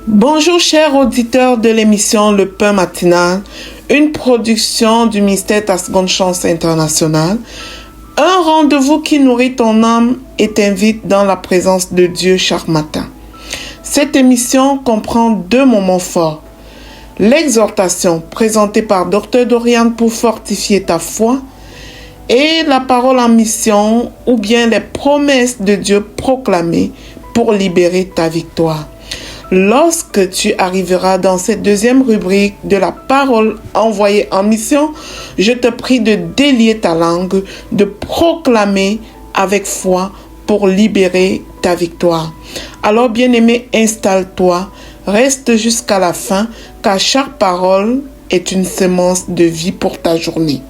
Bonjour chers auditeurs de l'émission Le Pain Matinal, une production du ministère Ta Seconde Chance International, un rendez-vous qui nourrit ton âme et t'invite dans la présence de Dieu chaque matin. Cette émission comprend 2 moments forts. L'exhortation présentée par Dr Dorian pour fortifier ta foi et la parole en mission ou bien les promesses de Dieu proclamées pour libérer ta victoire. Lorsque tu arriveras dans cette 2e rubrique de la parole envoyée en mission, je te prie de délier ta langue, de proclamer avec foi pour libérer ta victoire. Alors bien-aimé, installe-toi, reste jusqu'à la fin, car chaque parole est une semence de vie pour ta journée.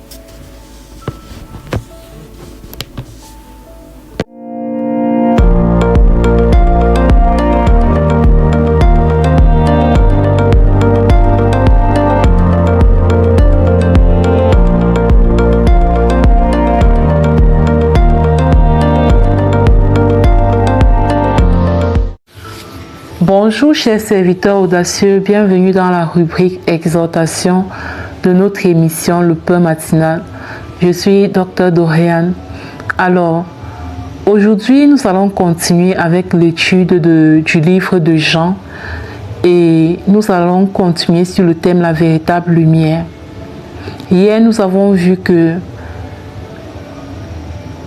Bonjour chers serviteurs audacieux, bienvenue dans la rubrique exhortation de notre émission Le Pain Matinal. Je suis Dr Dorian. Alors, aujourd'hui nous allons continuer avec l'étude du livre de Jean et nous allons continuer sur le thème la véritable lumière. Hier nous avons vu que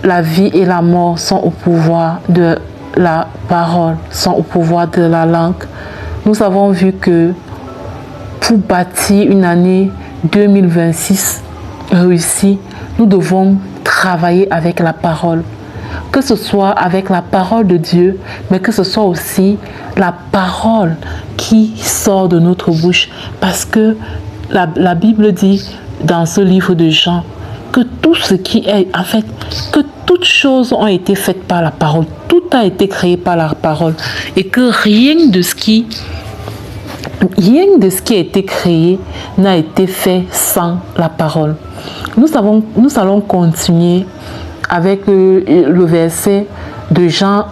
la vie et la mort sont au pouvoir de la parole, sont au pouvoir de la langue. Nous avons vu que pour bâtir une année 2026 réussie, nous devons travailler avec la parole. Que ce soit avec la parole de Dieu, mais que ce soit aussi la parole qui sort de notre bouche. Parce que la Bible dit dans ce livre de Jean que tout ce qui est, en fait, que toutes choses ont été faites par la parole. Tout a été créé par la parole. Et que rien de ce qui a été créé n'a été fait sans la parole. Nous allons continuer avec le verset de Jean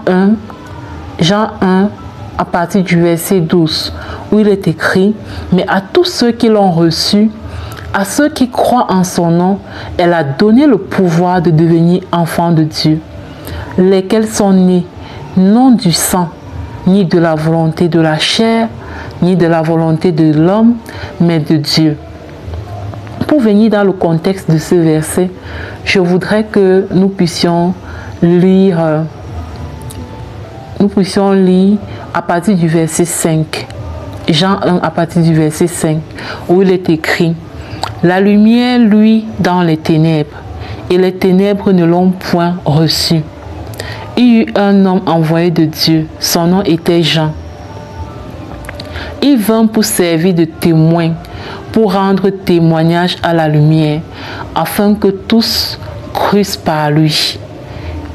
1 à partir du verset 12, où il est écrit « Mais à tous ceux qui l'ont reçu, à ceux qui croient en son nom, elle a donné le pouvoir de devenir enfants de Dieu, lesquels sont nés non du sang, ni de la volonté de la chair, ni de la volonté de l'homme, mais de Dieu. » Pour venir dans le contexte de ce verset, je voudrais que nous puissions lire à partir du verset 5. Jean 1 à partir du verset 5, où il est écrit « La lumière luit dans les ténèbres, et les ténèbres ne l'ont point reçue. Il y eut un homme envoyé de Dieu, son nom était Jean. Il vint pour servir de témoin, pour rendre témoignage à la lumière, afin que tous crussent par lui.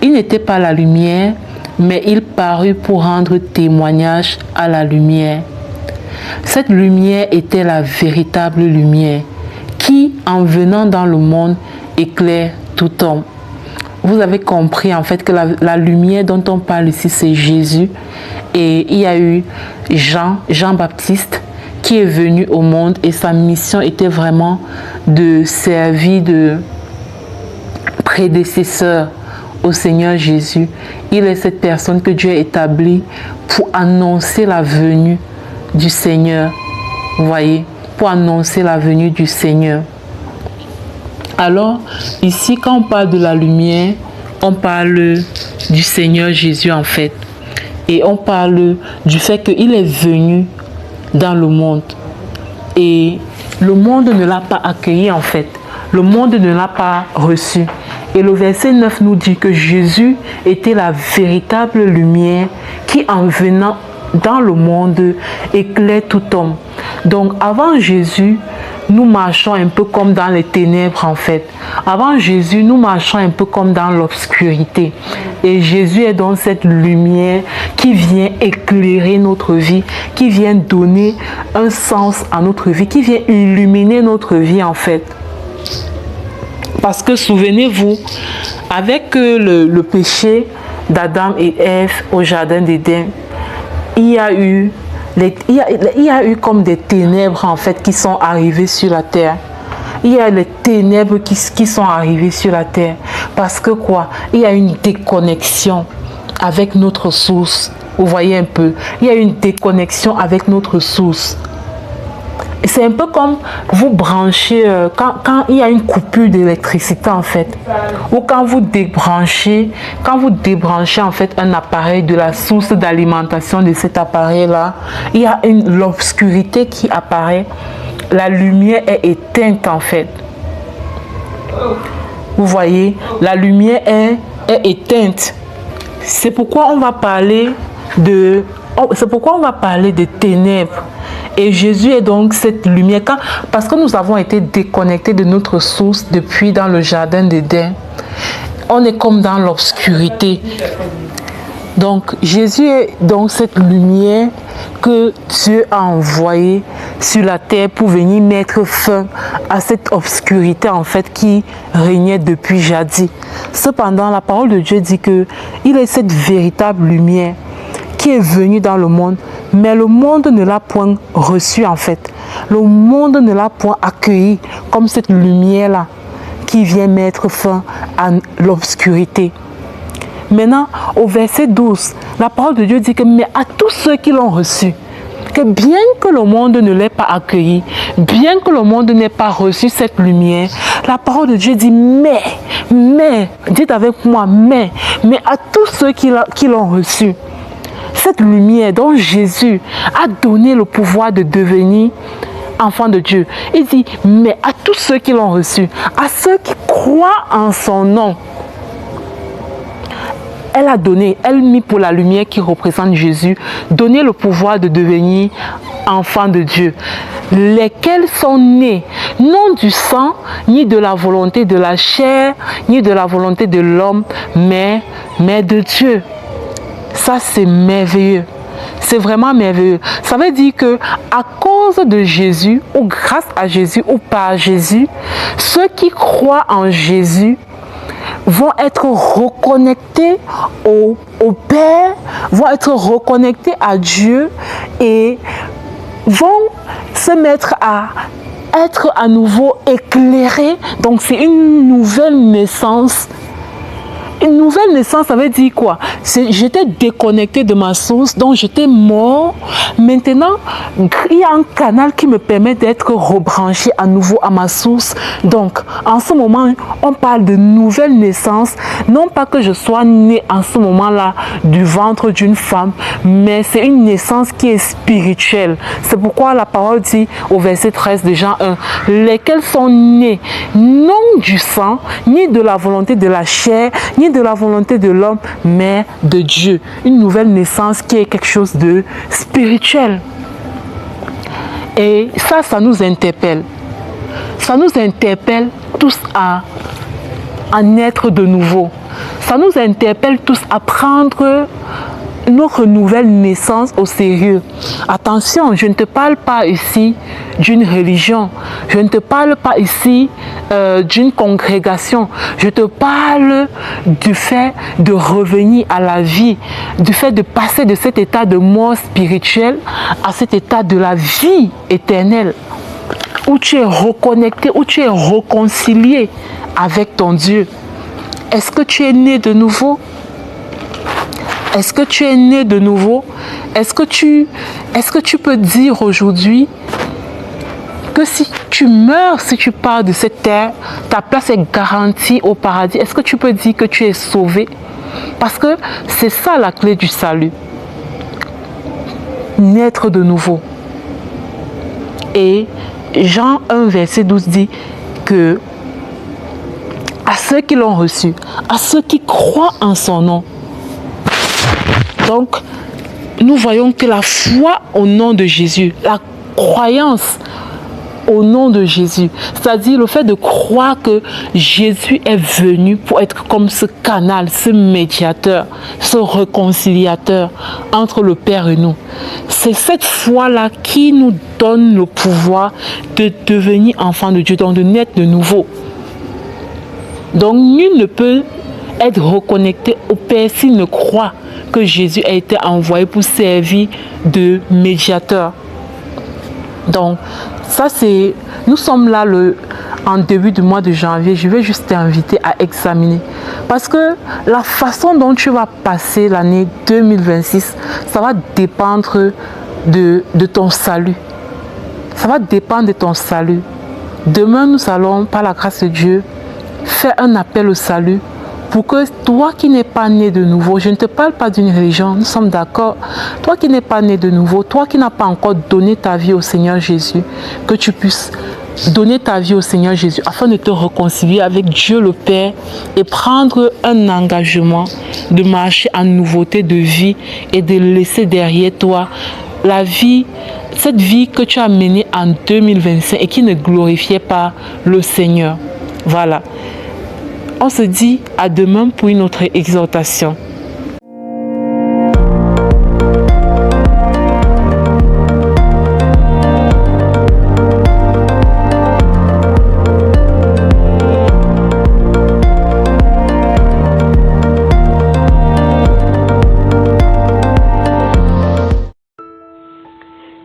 Il n'était pas la lumière, mais il parut pour rendre témoignage à la lumière. Cette lumière était la véritable lumière, qui, en venant dans le monde, éclaire tout homme. » Vous avez compris en fait que la lumière dont on parle ici, c'est Jésus. Et il y a eu Jean-Baptiste, qui est venu au monde et sa mission était vraiment de servir de prédécesseur au Seigneur Jésus. Il est cette personne que Dieu a établie pour annoncer la venue du Seigneur. Vous voyez, pour annoncer la venue du Seigneur. Alors, ici, quand on parle de la lumière, on parle du Seigneur Jésus en fait. Et on parle du fait qu'il est venu dans le monde. Et le monde ne l'a pas accueilli en fait. Le monde ne l'a pas reçu. Et le verset 9 nous dit que Jésus était la véritable lumière qui, en venant dans le monde, éclaire tout homme. Donc avant Jésus, nous marchons un peu comme dans les ténèbres en fait. Avant Jésus, nous marchons un peu comme dans l'obscurité. Et Jésus est donc cette lumière qui vient éclairer notre vie, qui vient donner un sens à notre vie, qui vient illuminer notre vie en fait. Parce que souvenez-vous, avec le péché d'Adam et Ève au jardin d'Éden, il y a eu il y a eu comme des ténèbres en fait qui sont arrivées sur la terre. Il y a les ténèbres qui sont arrivées sur la terre. Parce que quoi? Il y a une déconnexion avec notre source. Vous voyez un peu? Il y a une déconnexion avec notre source. C'est un peu comme vous branchez, quand il y a une coupure d'électricité en fait, ou quand vous débranchez en fait un appareil de la source d'alimentation de cet appareil-là, il y a l'obscurité qui apparaît, la lumière est éteinte en fait. Vous voyez, la lumière est éteinte. C'est pourquoi on va parler de ténèbres. Et Jésus est donc cette lumière. Parce que nous avons été déconnectés de notre source depuis dans le jardin d'Éden. On est comme dans l'obscurité. Donc Jésus est donc cette lumière que Dieu a envoyée sur la terre pour venir mettre fin à cette obscurité en fait qui régnait depuis jadis. Cependant, la parole de Dieu dit que il est cette véritable lumière qui est venue dans le monde, mais le monde ne l'a point reçu en fait. Le monde ne l'a point accueilli comme cette lumière-là qui vient mettre fin à l'obscurité. Maintenant, au verset 12, la parole de Dieu dit que mais à tous ceux qui l'ont reçu, que bien que le monde ne l'ait pas accueilli, bien que le monde n'ait pas reçu cette lumière, la parole de Dieu dit mais, dites avec moi, mais à tous ceux qui l'ont reçu, cette lumière dont Jésus a donné le pouvoir de devenir enfant de Dieu. Il dit, mais à tous ceux qui l'ont reçu, à ceux qui croient en son nom, elle a mis pour la lumière qui représente Jésus, donné le pouvoir de devenir enfant de Dieu, lesquels sont nés, non du sang, ni de la volonté de la chair, ni de la volonté de l'homme, mais de Dieu. Ça, c'est merveilleux. C'est vraiment merveilleux. Ça veut dire que à cause de Jésus, ou grâce à Jésus, ou par Jésus, ceux qui croient en Jésus vont être reconnectés au Père, vont être reconnectés à Dieu et vont se mettre à être à nouveau éclairés. Donc, c'est une nouvelle naissance. Une nouvelle naissance, ça veut dire quoi? J'étais déconnecté de ma source, donc j'étais mort. Maintenant, il y a un canal qui me permet d'être rebranché à nouveau à ma source. Donc, en ce moment, on parle de nouvelle naissance. Non pas que je sois né en ce moment-là du ventre d'une femme, mais c'est une naissance qui est spirituelle. C'est pourquoi la parole dit au verset 13 de Jean 1, lesquels sont nés non du sang, ni de la volonté de la chair, ni de la volonté de l'homme, mais de Dieu. Une nouvelle naissance qui est quelque chose de spirituel. Et ça nous interpelle. Ça nous interpelle tous à naître de nouveau. Ça nous interpelle tous à prendre notre nouvelle naissance au sérieux. Attention, je ne te parle pas ici d'une religion. Je ne te parle pas ici d'une congrégation. Je te parle du fait de revenir à la vie, du fait de passer de cet état de mort spirituelle à cet état de la vie éternelle, où tu es reconnecté, où tu es réconcilié avec ton Dieu. Est-ce que tu es né de nouveau? Est-ce que tu es né de nouveau? Est-ce que tu peux dire aujourd'hui que si tu meurs, si tu pars de cette terre, ta place est garantie au paradis? Est-ce que tu peux dire que tu es sauvé? Parce que c'est ça la clé du salut. Naître de nouveau. Et Jean 1, verset 12 dit que à ceux qui l'ont reçu, à ceux qui croient en son nom. Donc, nous voyons que la foi au nom de Jésus, la croyance au nom de Jésus, c'est-à-dire le fait de croire que Jésus est venu pour être comme ce canal, ce médiateur, ce réconciliateur entre le Père et nous. C'est cette foi-là qui nous donne le pouvoir de devenir enfant de Dieu, donc de naître de nouveau. Donc, nul ne peut être reconnecté au Père s'il ne croit que Jésus a été envoyé pour servir de médiateur. Donc, ça c'est... Nous sommes là en début du mois de janvier. Je vais juste t'inviter à examiner. Parce que la façon dont tu vas passer l'année 2026, ça va dépendre de ton salut. Ça va dépendre de ton salut. Demain, nous allons, par la grâce de Dieu, faire un appel au salut pour que toi qui n'es pas né de nouveau, je ne te parle pas d'une religion, nous sommes d'accord, toi qui n'es pas né de nouveau, toi qui n'as pas encore donné ta vie au Seigneur Jésus, que tu puisses donner ta vie au Seigneur Jésus afin de te réconcilier avec Dieu le Père et prendre un engagement de marcher en nouveauté de vie et de laisser derrière toi la vie, cette vie que tu as menée en 2025 et qui ne glorifiait pas le Seigneur. Voilà. On se dit à demain pour une autre exhortation.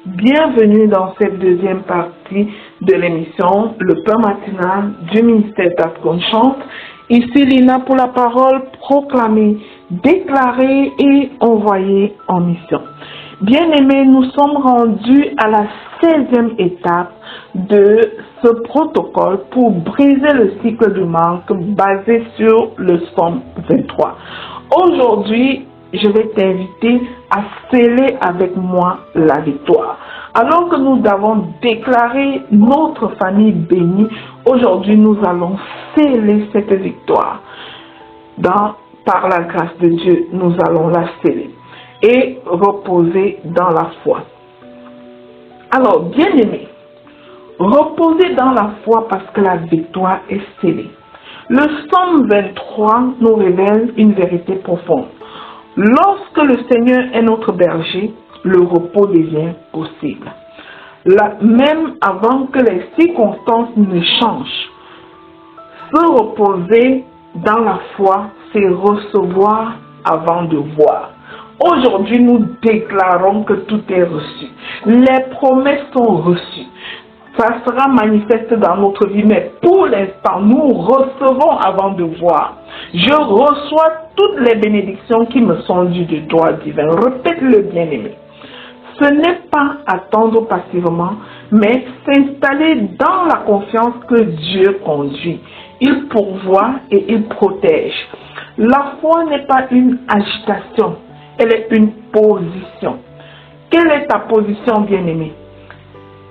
Bienvenue dans cette deuxième partie de l'émission Le pain matinal du ministère d'Asgon Chante. Ici Lina pour la parole proclamée, déclarée et envoyée en mission. Bien-aimés, nous sommes rendus à la 16e étape de ce protocole pour briser le cycle du manque basé sur le Psaume 23. Aujourd'hui, je vais t'inviter à sceller avec moi la victoire. Alors que nous avons déclaré notre famille bénie, aujourd'hui nous allons sceller cette victoire. Par la grâce de Dieu, nous allons la sceller et reposer dans la foi. Alors, bien-aimés, reposer dans la foi parce que la victoire est scellée. Le Psaume 23 nous révèle une vérité profonde. Lorsque le Seigneur est notre berger, le repos devient possible. Même avant que les circonstances ne changent, se reposer dans la foi, c'est recevoir avant de voir. Aujourd'hui, nous déclarons que tout est reçu. Les promesses sont reçues. Ça sera manifeste dans notre vie, mais pour l'instant, nous recevons avant de voir. Je reçois toutes les bénédictions qui me sont dues de droit divin. Répète-le, bien-aimé. Ce n'est pas attendre passivement, mais s'installer dans la confiance que Dieu conduit. Il pourvoit et il protège. La foi n'est pas une agitation, elle est une position. Quelle est ta position, bien-aimé?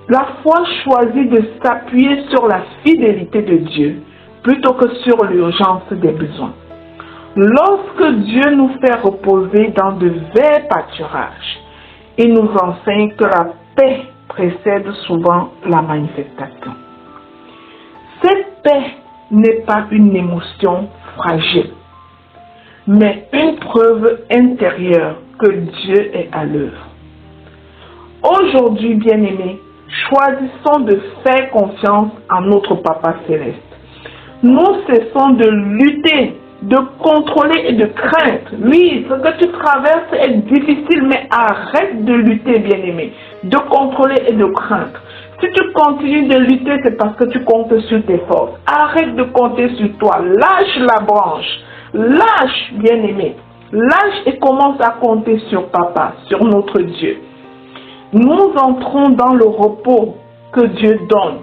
La foi choisit de s'appuyer sur la fidélité de Dieu plutôt que sur l'urgence des besoins. Lorsque Dieu nous fait reposer dans de verts pâturages, il nous enseigne que la paix précède souvent la manifestation. Cette paix n'est pas une émotion fragile, mais une preuve intérieure que Dieu est à l'œuvre. Aujourd'hui, bien-aimés, choisissons de faire confiance à notre Papa Céleste. Nous cessons de lutter, de contrôler et de craindre. Oui, ce que tu traverses est difficile, mais arrête de lutter, bien-aimé, de contrôler et de craindre. Si tu continues de lutter, c'est parce que tu comptes sur tes forces. Arrête de compter sur toi. Lâche la branche. Lâche, bien-aimé. Lâche et commence à compter sur Papa, sur notre Dieu. Nous entrons dans le repos que Dieu donne,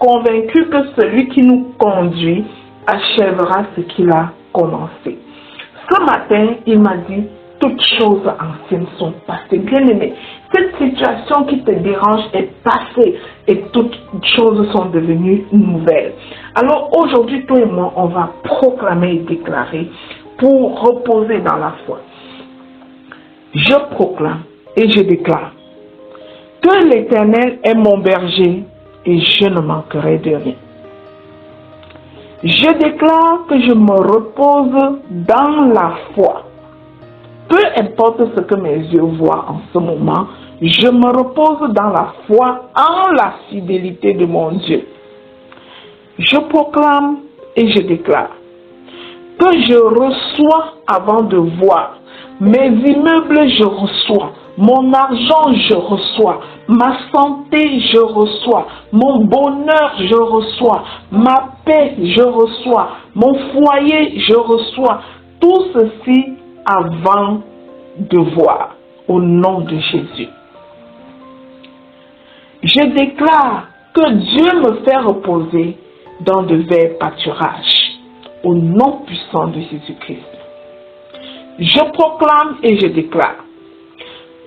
convaincus que celui qui nous conduit achèvera ce qu'il a commencé. Ce matin, il m'a dit, toutes choses anciennes sont passées. Bien-aimé, cette situation qui te dérange est passée et toutes choses sont devenues nouvelles. Alors aujourd'hui, toi et moi, on va proclamer et déclarer pour reposer dans la foi. Je proclame et je déclare que l'Éternel est mon berger et je ne manquerai de rien. Je déclare que je me repose dans la foi. Peu importe ce que mes yeux voient en ce moment, je me repose dans la foi en la fidélité de mon Dieu. Je proclame et je déclare que je reçois avant de voir. Mes immeubles, je reçois. Mon argent, je reçois. Ma santé, je reçois. Mon bonheur, je reçois. Ma paix, je reçois. Mon foyer, je reçois. Tout ceci avant de voir. Au nom de Jésus. Je déclare que Dieu me fait reposer dans de verts pâturages. Au nom puissant de Jésus-Christ. Je proclame et je déclare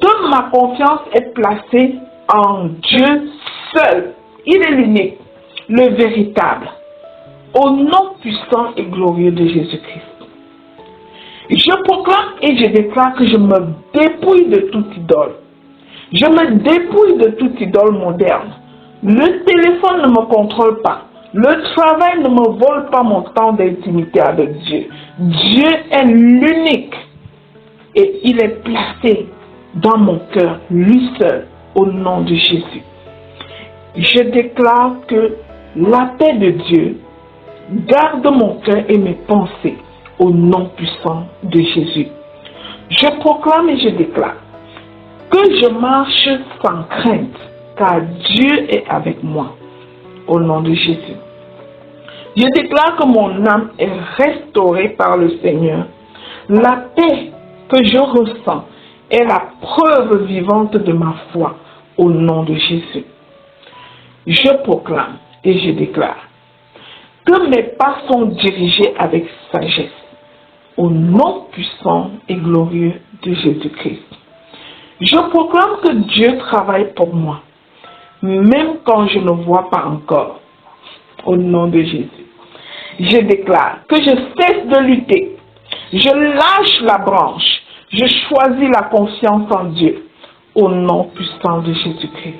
que ma confiance est placée en Dieu seul. Il est l'unique, le véritable. Au nom puissant et glorieux de Jésus-Christ. Je proclame et je déclare que je me dépouille de toute idole. Je me dépouille de toute idole moderne. Le téléphone ne me contrôle pas. Le travail ne me vole pas mon temps d'intimité avec Dieu. Dieu est l'unique et il est placé dans mon cœur, lui seul, au nom de Jésus. Je déclare que la paix de Dieu garde mon cœur et mes pensées au nom puissant de Jésus. Je proclame et je déclare que je marche sans crainte, car Dieu est avec moi. Au nom de Jésus. Je déclare que mon âme est restaurée par le Seigneur. La paix que je ressens est la preuve vivante de ma foi. Au nom de Jésus. Je proclame et je déclare que mes pas sont dirigés avec sagesse. Au nom puissant et glorieux de Jésus-Christ. Je proclame que Dieu travaille pour moi, même quand je ne vois pas encore. Au nom de Jésus. Je déclare que je cesse de lutter. Je lâche la branche. Je choisis la confiance en Dieu. Au nom puissant de Jésus-Christ.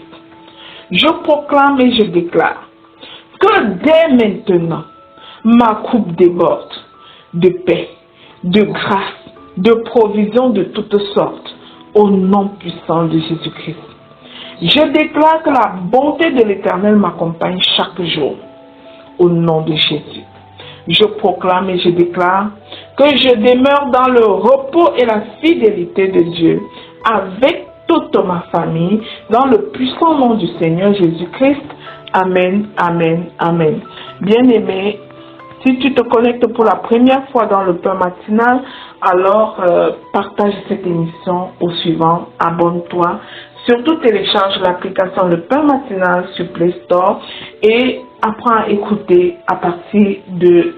Je proclame et je déclare que dès maintenant, ma coupe déborde de paix, de grâce, de provision de toutes sortes. Au nom puissant de Jésus-Christ. Je déclare que la bonté de l'Éternel m'accompagne chaque jour. Au nom de Jésus. Je proclame et je déclare que je demeure dans le repos et la fidélité de Dieu avec toute ma famille dans le puissant nom du Seigneur Jésus-Christ. Amen, amen, amen. Bien-aimé, si tu te connectes pour la première fois dans le pain matinal, alors partage cette émission au suivant, abonne-toi. Surtout télécharge l'application Le Pain Matinal sur Play Store et apprends à écouter à partir de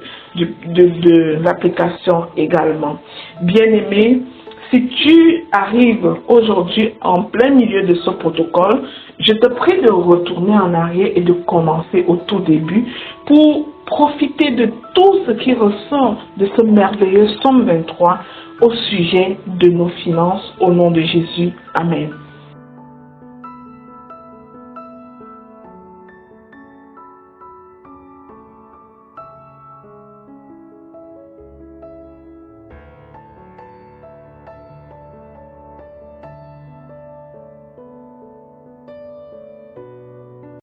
l'application également. Bien-aimé, si tu arrives aujourd'hui en plein milieu de ce protocole, je te prie de retourner en arrière et de commencer au tout début pour profiter de tout ce qui ressort de ce merveilleux Psaume 23 au sujet de nos finances. Au nom de Jésus. Amen.